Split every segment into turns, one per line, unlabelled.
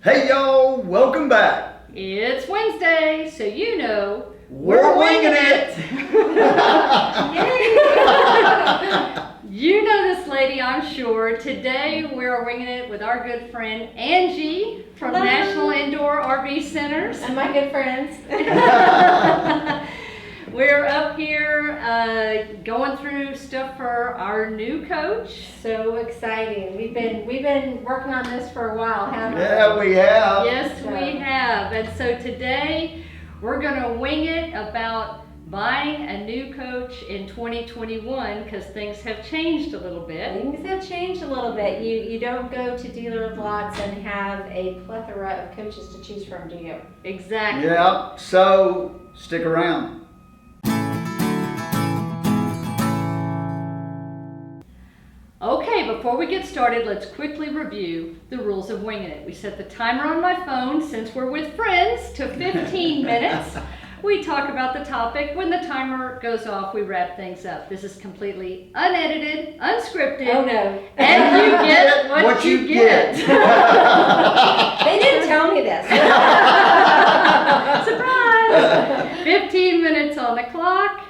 Hey y'all, welcome back.
It's Wednesday, so you know
We're winging it.
You know this lady, I'm sure. Today we're winging it with our good friend Angie from
Hello.
National Indoor RV Centers.
And my good friends.
We're up here going through stuff for our new coach.
So exciting. We've been working on this for a while, haven't we?
Yeah, we have.
Yes, we have. And so today we're going to wing it about buying a new coach in 2021 because things have changed a little bit.
Things have changed a little bit. You don't go to dealer lots and have a plethora of coaches to choose from, do you?
Exactly.
Yeah, so stick around.
Okay, before we get started, let's quickly review the rules of winging it. We set the timer on my phone, since we're with friends, to 15 minutes. We talk about the topic. When the timer goes off, we wrap things up. This is completely unedited, unscripted.
Oh no.
And you get what you get.
They didn't tell me this.
Surprise! 15 minutes on the clock.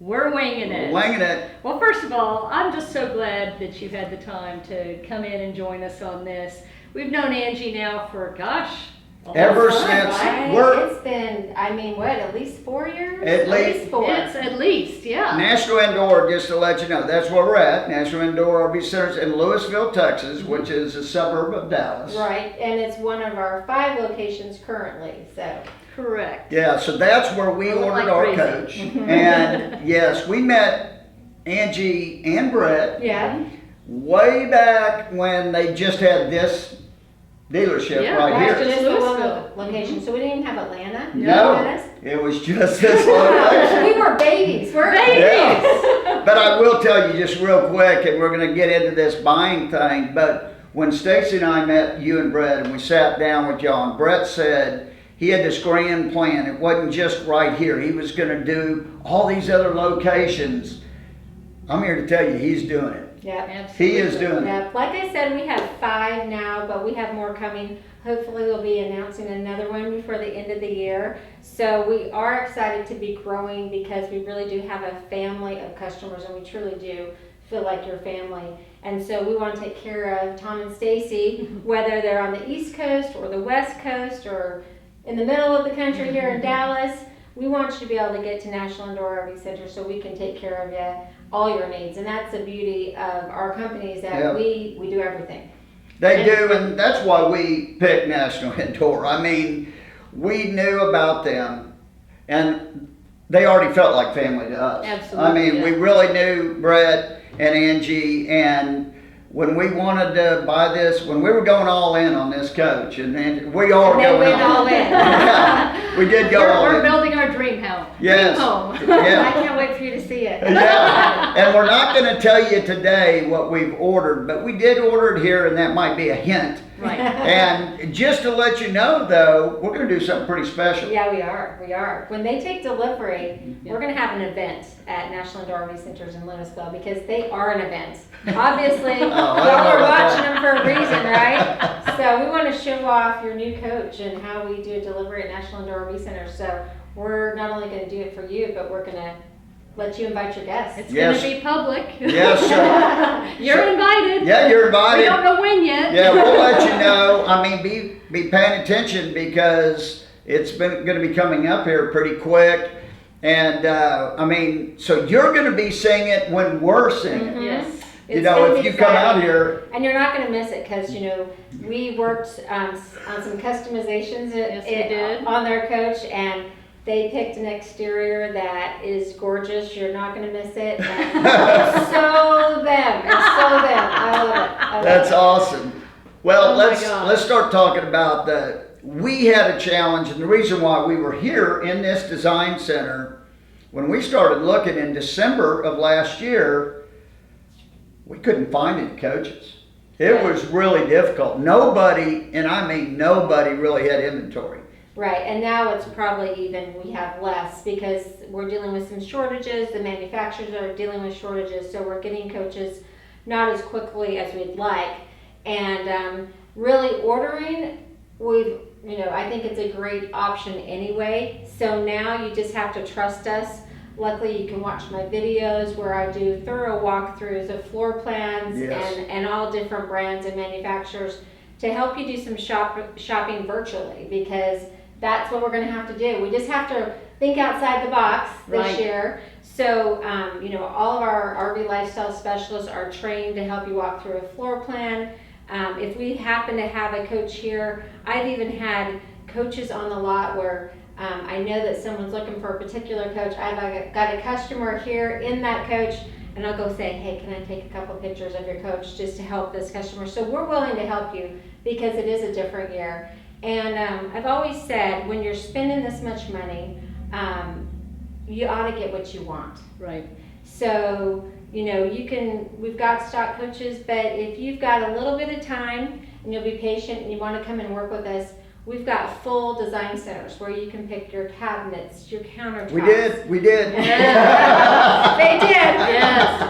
We're winging it.
Winging it.
Well, first of all, I'm just so glad that you had the time to come in and join us on this. We've known Angie now for, gosh,
Ever
Fun,
since
right?
we're
It's been, at least 4 years?
At least.
4.
It's at least, yeah.
National Indoor, just to let you know, that's where we're at. National Indoor RV Centers in Lewisville, Texas, which is a suburb of Dallas.
Right, and it's one of our 5 locations currently, so.
Correct.
Yeah, so that's where we
Going
ordered
like
our
crazy.
coach. And yes, we met Angie and Brett
Yeah.
way back when they just had this dealership
Yeah,
right
That's
here.
just the one
Louisville.
location, so we didn't even have Atlanta.
No,
with us?
it was just this location.
We were babies. We're
Yeah. But I will tell you just real quick, and we're going to get into this buying thing, but when Stacy and I met you and Brett and we sat down with y'all, and Brett said he had this grand plan. It wasn't just right here. He was going to do all these other locations. I'm here to tell you, he's doing it.
Yeah.
Absolutely.
He is doing it.
Yeah. Like I said, we have 5 now, but we have more coming. Hopefully we'll be announcing another one before the end of the year. So we are excited to be growing because we really do have a family of customers, and we truly do feel like your family. And so we want to take care of Tom and Stacy, whether they're on the East Coast or the West Coast or in the middle of the country here in Dallas. We want you to be able to get to National Indoor RV Center so we can take care of you, all your needs. And that's the beauty of our company, is that
Yep.
we do everything.
They do, and that's why we picked National Indoor. I mean, we knew about them, and they already felt like family to us.
Absolutely,
I mean,
yeah.
we really knew Brett and Angie, and when we wanted to buy this, when we were going all in on this coach, and we are
And they
going
went all in.
Yeah, we did go all
We're
in.
building our dream home.
Yes.
Dream home.
Yeah.
I can't wait for you to see it.
Yeah, and we're not going to tell you today what we've ordered, but we did order it here, and that might be a hint.
Right.
And just to let you know, though, we're going to do something pretty special.
Yeah, we are. When they take delivery, we're going to have an event at National Indoor RV Centers in Lewisville, because they are an event. Obviously, y'all
I don't know
are
about
watching
that.
them for a reason, right? So we want to show off your new coach and how we do a delivery at National Indoor RV Centers. So we're not only going to do it for you, but we're going to let you invite your guests.
It's
Yes.
going to be public.
Yes, sir.
You're invited.
Yeah, you're
We
invited.
don't know when yet.
Yeah, we'll let you know. I mean, be paying attention, because it's going to be coming up here pretty quick. And I mean, so you're going to be seeing it when we're seeing it.
Yes.
You
It's
know,
gonna
if
be
you come out
exciting.
here,
And you're not going to miss it, because, we worked on some customizations
Yes, we did.
on their coach, and they picked an exterior that is gorgeous. You're not going to miss it. And it's so them. It's so them. I love it. I love
that's
it.
awesome. Well,
Oh my
let's
gosh.
start talking about we had a challenge, and the reason why we were here in this design center, when we started looking in December of last year, we couldn't find any coaches. It was really difficult. Nobody, and I mean nobody, really had inventory.
Right, and now it's probably even, we have less, because we're dealing with some shortages. The manufacturers are dealing with shortages, so we're getting coaches not as quickly as we'd like. And really ordering, I think it's a great option anyway. So now you just have to trust us. Luckily, you can watch my videos where I do thorough walkthroughs of floor plans and all different brands and manufacturers to help you do some shopping virtually, because that's what we're going to have to do. We just have to think outside the box this year. So, all of our RV lifestyle specialists are trained to help you walk through a floor plan. If we happen to have a coach here, I've even had coaches on the lot where I know that someone's looking for a particular coach. I've got a customer here in that coach, and I'll go say, hey, can I take a couple pictures of your coach just to help this customer? So we're willing to help you because it is a different year. And I've always said, when you're spending this much money, you ought to get what you want.
Right.
So, we've got stock coaches, but if you've got a little bit of time and you'll be patient and you want to come and work with us, we've got full design centers where you can pick your cabinets, your countertops.
We did.
Yeah. They did.
Yes.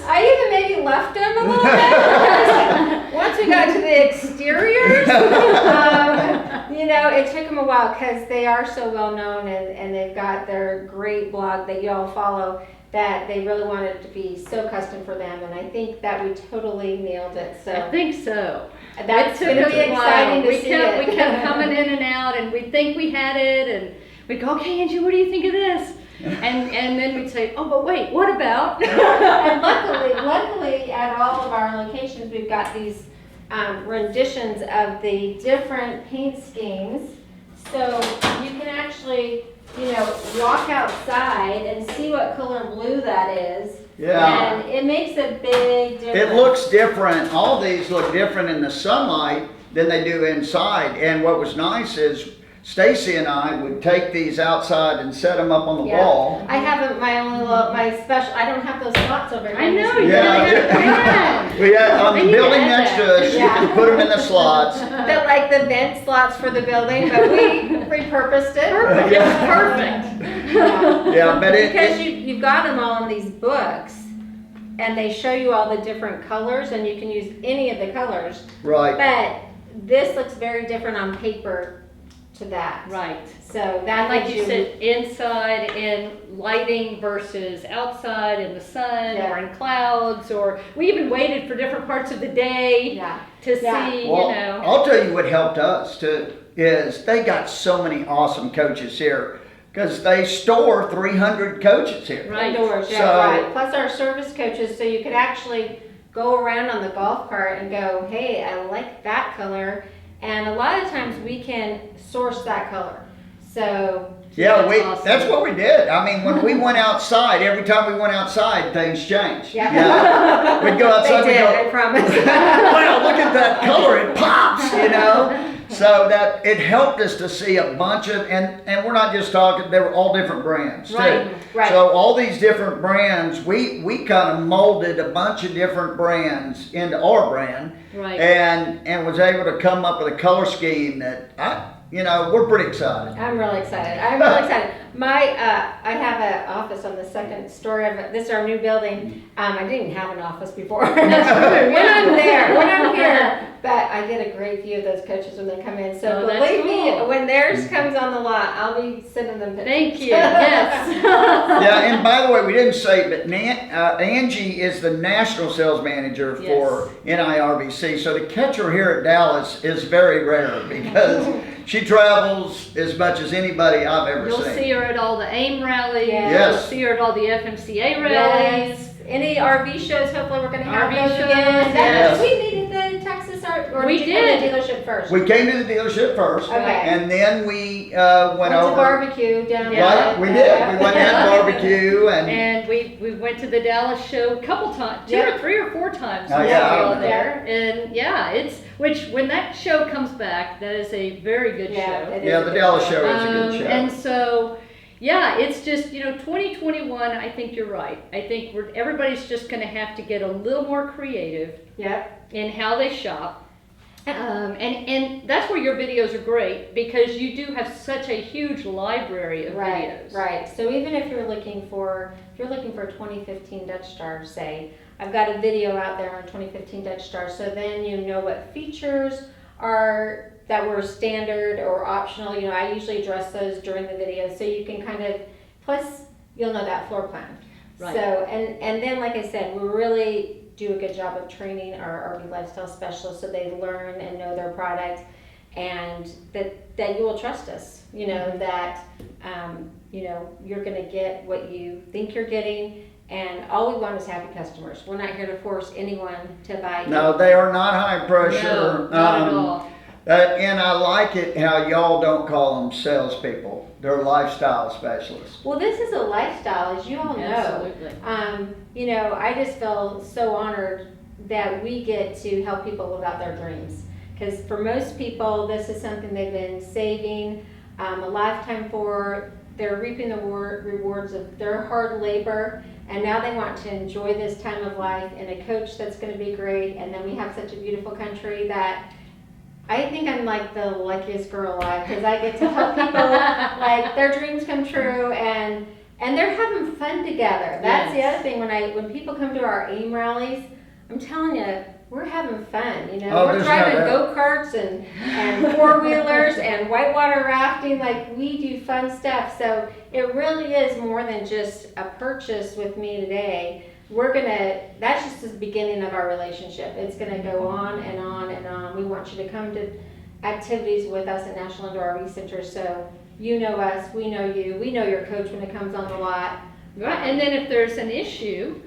I even maybe left them a little bit. Once we got to the exteriors, it took them a while because they are so well known and they've got their great blog that you all follow, that they really wanted it to be so custom for them, and I think that we totally nailed it. So
I think so.
That's going to be exciting to see it.
We kept coming in and out, and we'd think we had it, and we'd go, okay, Angie, what do you think of this? And then we'd say, oh, but wait, what about?
And luckily, at all of our locations, we've got these renditions of the different paint schemes, so you can actually walk outside and see what color blue that is.
Yeah.
And it makes a big difference.
It looks different. All these look different in the sunlight than they do inside. And what was nice is Stacy and I would take these outside and set them up on the wall.
I have my special. I don't have those slots over here.
I know.
We had on the building next to us. You can put them in the slots.
Like the vent slots for the building, but we repurposed it.
Perfect. It's perfect.
Yeah, but
because you've got them all in these books, and they show you all the different colors, and you can use any of the colors.
Right.
But this looks very different on paper to that.
Right.
So that,
like you said, inside in lighting versus outside in the sun or in clouds, or we even waited for different parts of the day to see,
Well, I'll tell you what helped us too, is they got so many awesome coaches here, because they store 300 coaches here.
Right.
Indoors, right. Plus our service coaches, so you could actually go around on the golf cart and go, hey, I like that color. And a lot of times we can source that color. So
that's what we did. I mean, when we went outside, every time we went outside, things changed.
Yeah.
We'd go outside
they did,
and go,
I promise.
wow, look at that color, it pops, So that it helped us to see a bunch of, and we're not just talking, they were all different brands too.
Right.
So all these different brands, we kind of molded a bunch of different brands into our brand.
Right.
And was able to come up with a color scheme that we're pretty excited.
I'm really excited. I have an office on the second story of it. This is our new building. I didn't have an office before. when I'm here, but I get a great view of those coaches when they come in. So believe me, when theirs comes on the lot, I'll be sending them pictures.
Thank you. Yes.
Yeah, and by the way, we didn't say, but Angie is the national sales manager for NIRVC. So to catch her here at Dallas is very rare, because she travels as much as anybody I've ever seen.
You'll see her at all the AIM rallies.
Yes.
You'll see her at all the FMCA rallies.
Yes. Any RV shows, hopefully we're going to have
RV
those
shows,
again.
yes.
We needed the Texas or
we
did you
did.
come to the dealership first?
We came to the dealership first,
Okay.
and then we
went
over.
to barbecue down there.
Right, we did. We went and barbecue,
And we went to the Dallas show a couple times, two or three or four times.
Oh,
while
yeah.
we were there. And which when that show comes back, that is a very good show.
It is
Yeah,
a
the
good
Dallas show is a good show.
And so, it's just, 2021, I think you're right. I think everybody's just going to have to get a little more creative in how they shop. And that's where your videos are great, because you do have such a huge library of videos.
Right. So even if you're looking for a 2015 Dutch Star, say, I've got a video out there on 2015 Dutch Star, so then you know what features are that were standard or optional. You know, I usually address those during the video, so you can kind of, plus you'll know that floor plan.
Right.
So, and then like I said, we really do a good job of training our RV lifestyle specialists so they learn and know their product, and that you will trust us, you know, that you know, you're going to get what you think you're getting, and all we want is happy customers. We're not here to force anyone to buy.
No, they are not high pressure.
No, not at all.
And I like it how y'all don't call them salespeople. They're lifestyle specialists.
Well, this is a lifestyle, as you all know.
Absolutely.
You know, I just feel so honored that we get to help people live out their dreams. Because for most people, this is something they've been saving a lifetime for. They're reaping the rewards of their hard labor, and now they want to enjoy this time of life in a coach that's going to be great. And then we have such a beautiful country that I think I'm like the luckiest girl alive, because I get to help people like their dreams come true, and they're having fun together. That's the other thing. When people come to our AIM rallies, I'm telling you, we're having fun. You know, we're driving go-karts and four-wheelers and whitewater rafting. Like, we do fun stuff. So it really is more than just a purchase with me today. That's just the beginning of our relationship. It's gonna go on and on and on. We want you to come to activities with us at National Indoor RV Center, so you know us, we know you, we know your coach when it comes on the lot.
Right, and then if there's an issue,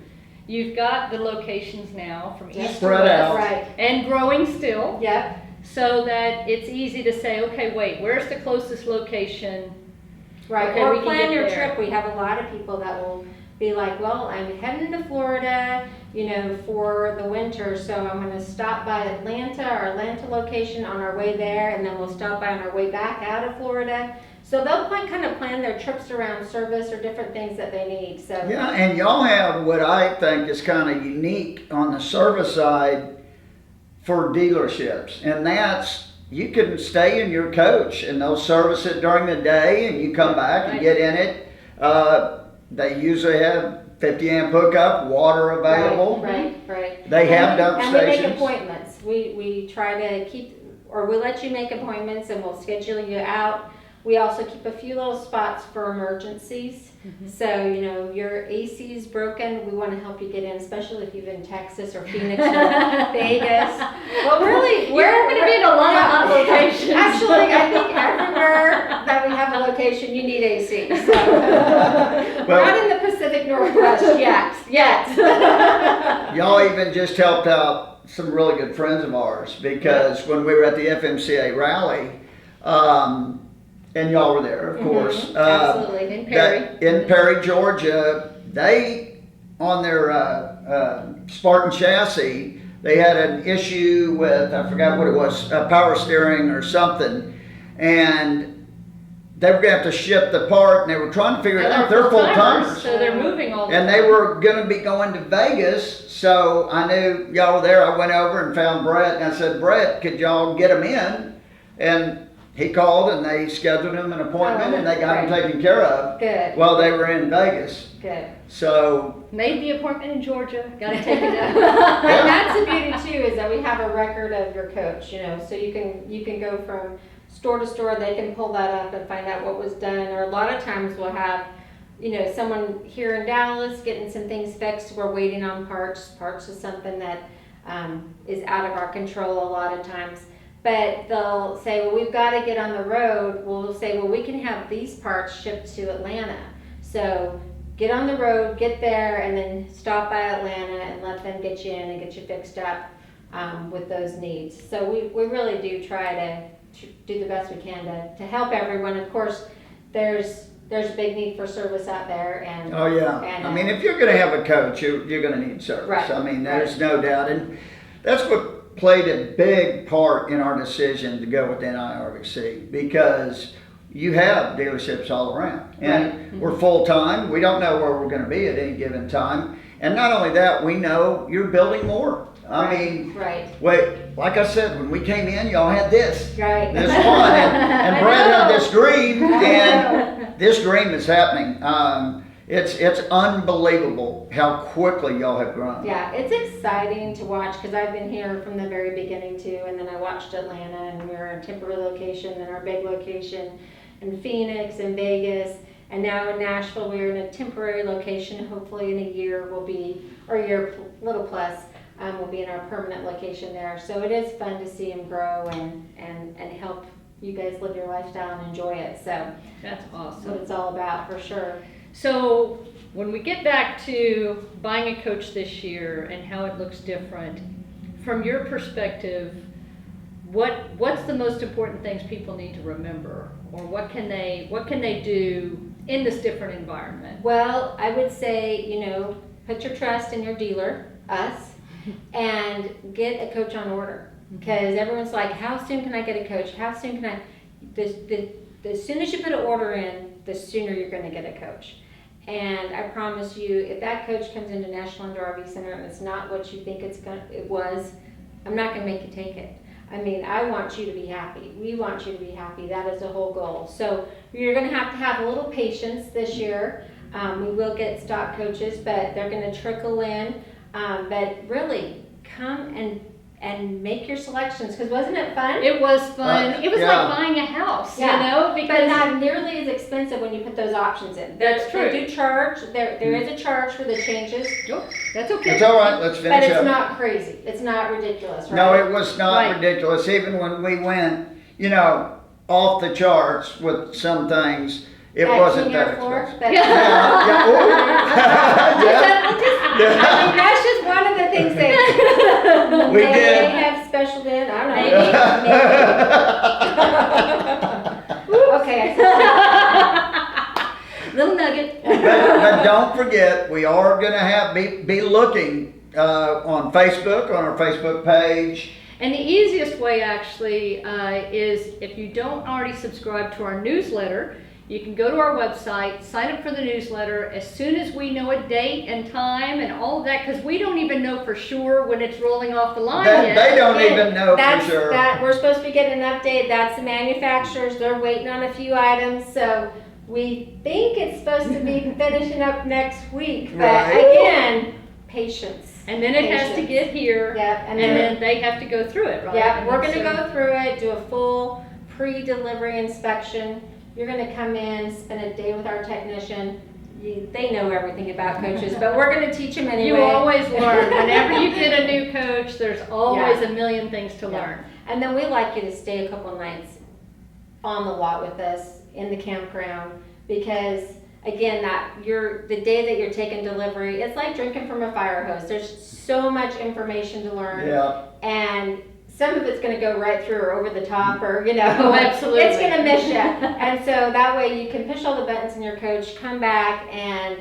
you've got the locations now from east to
Spread
west.
out.
Right.
And growing still.
Yep.
So that it's easy to say, okay, wait, where's the closest location?
Right.
Okay, we
Or
can
plan
get
your
there.
trip. We have a lot of people that will be like, well, I'm heading to Florida, you know, for the winter, so I'm going to stop by our Atlanta location on our way there, and then we'll stop by on our way back out of Florida. So they'll kind of plan their trips around service or different things that they need. So
Yeah, and y'all have what I think is kind of unique on the service side for dealerships, and that's you can stay in your coach and they'll service it during the day, and you come back and get in it. They usually have 50 amp hookup, water available.
Right.
They have dump
and
stations.
they make appointments. We try to keep, or we let you make appointments and we'll schedule you out. We also keep a few little spots for emergencies. So, you know, your AC is broken, we want to help you get in, especially if you're in Texas or Phoenix or Vegas. Well, really,
You're going to be in a lot of hot locations.
Actually, I think everywhere that we have a location, you need AC. So.
Well,
Not in the Pacific Northwest yet.
y'all even just helped out some really good friends of ours, because when we were at the FMCA rally, and y'all were there, of course.
Absolutely.
In Perry.
In Perry, Georgia, they, on their Spartan chassis, they had an issue with, I forgot what it was, power steering or something, and they were going to have to ship the part, and they were trying to figure it out. They're full-timers.
So they're moving all the
And
time.
they were going to be going to Vegas, so I knew y'all were there. I went over and found Brett, and I said, Brett, could y'all get them in? And he called, and they scheduled him an appointment, and they got him taken care of.
Good.
While they were in Vegas.
Good.
So,
Made the appointment in Georgia, got to take it out.
And that's the beauty too, is that we have a record of your coach, you know, so you can go from store to store, they can pull that up and find out what was done. Or a lot of times we'll have, you know, someone here in Dallas getting some things fixed, we're waiting on parts. Parts is something that is out of our control a lot of times. But they'll say, well, we've got to get on the road. We'll say, well, we can have these parts shipped to Atlanta. So get on the road, get there, and then stop by Atlanta and let them get you in and get you fixed up with those needs. So we really do try to do the best we can to help everyone. Of course, there's a big need for service out there. And
oh yeah.
And,
I mean, if you're going to have a coach, you're going to need service.
Right.
I mean, there's no doubt. And that's what played a big part in our decision to go with NIRVC, because you have dealerships all around, and we're full-time. We don't know where we're going to be at any given time, and not only that, we know you're building more. I mean, wait, like I said, when we came in, y'all had this one, and Brad had this dream, and this dream is happening. It's unbelievable how quickly y'all have grown.
Yeah, it's exciting to watch because I've been here from the very beginning too, and then I watched Atlanta, and we were in a temporary location, and our big location in Phoenix and Vegas, and now in Nashville we're in a temporary location. Hopefully in a year we'll be, or a year little plus, we'll be in our permanent location there. So it is fun to see them grow and help you guys live your lifestyle and enjoy it. So
That's
that's what
awesome.
it's all about for sure.
So when we get back to buying a coach this year and how it looks different, from your perspective, what's the most important things people need to remember, or what can they do in this different environment?
Well, I would say, put your trust in your dealer, us, and get a coach on order. Because everyone's like, how soon can I get a coach? How soon can I? The soon as you put an order in, the sooner you're going to get a coach. And I promise you, if that coach comes into National Indoor RV Center and it's not what you think it was, I'm not going to make you take it. I mean, I want you to be happy. We want you to be happy. That is the whole goal. So you're going to have a little patience this year. We will get stock coaches, but they're going to trickle in. But really, come and make your selections, because wasn't it fun?
It was fun. It was
Yeah.
like buying a house,
But
because
not nearly as expensive when you put those options in.
That's true.
They do charge. There is a charge for the changes,
oh, that's okay.
It's all right, let's
but
finish
it's
up.
not crazy. It's not ridiculous, right?
No, it was not
Right.
ridiculous. Even when we went, off the charts with some things, it
That
wasn't
King
that
Air floor,
expensive.
that-
Yeah, yeah,
I mean, that's just one of the things that
We
they
did.
have special in. I don't know.
Maybe.
Maybe. Okay.
Little nugget.
but don't forget, we are going to be looking on Facebook, on our Facebook page.
And the easiest way actually is, if you don't already subscribe to our newsletter, you can go to our website, sign up for the newsletter as soon as we know a date and time and all of that, because we don't even know for sure when it's rolling off the line yet.
They don't
Again,
even know for
That's
sure.
that we're supposed to be getting an update. That's the manufacturers. They're waiting on a few items, so we think it's supposed to be finishing up next week. But
Right.
again, patience.
And then it has to
Patience.
get here,
Yep,
and then they have to go through it, right?
Yep,
And
we're gonna
so-
go through it, do a full pre-delivery inspection. You're gonna come in, spend a day with our technician. They know everything about coaches, but we're gonna teach them anyway.
You always learn. Whenever you get a new coach, there's always
Yeah.
a million things to
Yeah.
learn.
And then we like you to stay a couple nights on the lot with us in the campground, because again, the day that you're taking delivery, it's like drinking from a fire hose. There's so much information to learn.
Yeah.
And some of it's going to go right through or over the top, or
Oh, absolutely.
it's going to miss you. And so that way you can push all the buttons in your coach, come back, and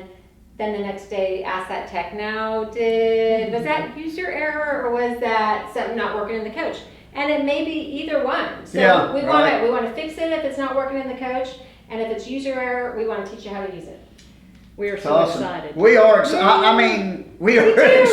then the next day ask that tech, now was that user error, or was that something not working in the coach? And it may be either one. So
Yeah,
we
right.
want to fix it if it's not working in the coach, and if it's user error, we want to teach you how to use it.
We are so
Awesome.
excited.
We are excited. I mean, we are excited.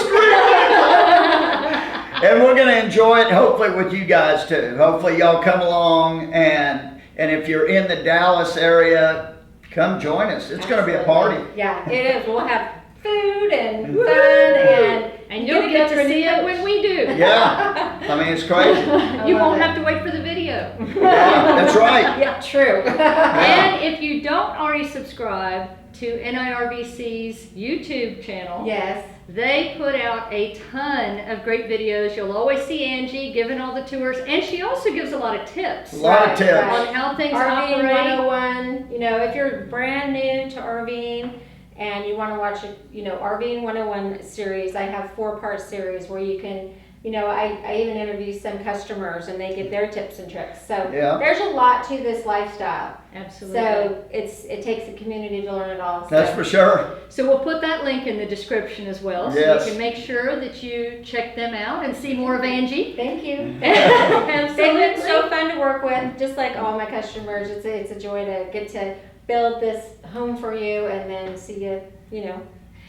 And we're going to enjoy it, hopefully, with you guys too. Hopefully, y'all come along, and if you're in the Dallas area, come join us. It's going to be a party.
Yeah, it is. We'll have food and fun,
And you'll get to see it when we do.
Yeah. I mean, it's crazy.
You
love
won't
it.
have to wait for the video.
Yeah, that's right.
Yeah, true.
And if you don't already subscribe to NIRVC's YouTube channel,
Yes.
they put out a ton of great videos. You'll always see Angie giving all the tours, and she also gives a lot of tips
A lot of
Right,
tips.
right.
on how things
RVing
operate.
101, if you're brand new to RVing and you want to watch RVing 101 series, I have 4-part series where you can, I even interview some customers and they give their tips and tricks. So
Yeah.
there's a lot to this lifestyle.
Absolutely.
So it takes a community to learn it all.
That's for sure.
So we'll put that link in the description as well, so
Yes.
you can make sure that you check them out and see more of Angie.
Thank you.
Absolutely.
They've been so fun to work with, just like all my customers. It's a joy to get to build this home for you and then see you,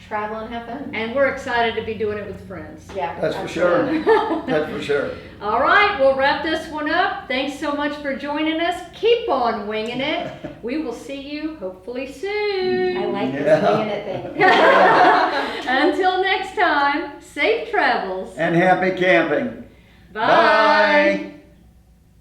travel and have fun.
And we're excited to be doing it with friends.
Yeah,
That's for
absolutely.
sure. That's for sure.
All right, we'll wrap this one up. Thanks so much for joining us. Keep on winging it. We will see you hopefully soon.
I like this
Yeah.
winging it thing.
Until next time, safe travels.
And happy camping.
Bye.
Bye.